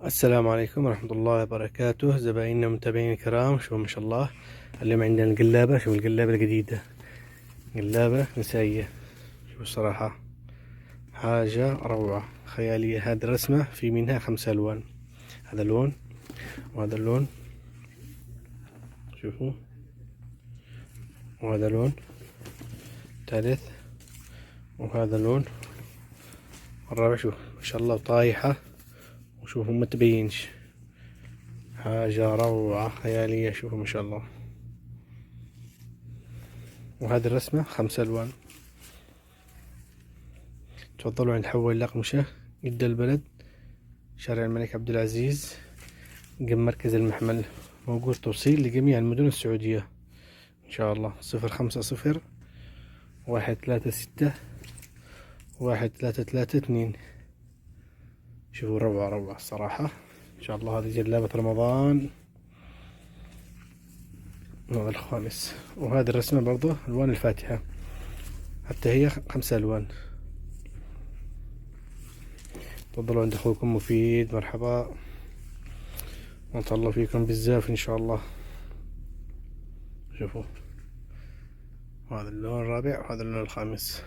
السلام عليكم ورحمة الله وبركاته، زبايننا ومتابعين الكرام. شوفوا ما شاء الله اليوم عندنا القلابة. شوفوا القلابة الجديدة، قلابة نسائية. شوفوا الصراحة حاجة روعة خيالية. هذه الرسمة في منها 5 ألوان، هذا اللون وهذا اللون، شوفوا، وهذا لون ثالث، وهذا اللون الرابع. شوف ما شاء الله طايحة، وشوفوا ما تبينش، حاجة روعة خيالية. شوفوا ما شاء الله. وهذه الرسمة 5 ألوان. تفضلوا عند حول الأقمشة، جدة البلد، شارع الملك عبد العزيز، جنب مركز المحمل. موجود توصيل لجميع المدن السعودية إن شاء الله. 0501361332. شوفوا روعة روعة الصراحة إن شاء الله. هذه جلابة رمضان النوع الخامس. وهذه الرسمة برضه ألوان الفاتحة، حتى هي 5 ألوان. تفضلوا عند أخوكم مفيد، مرحبا، ونتهلا فيكم بزاف إن شاء الله. شوفوا هذا اللون الرابع وهذا اللون الخامس.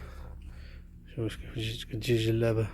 شوفوا كيف تجي الجلابة.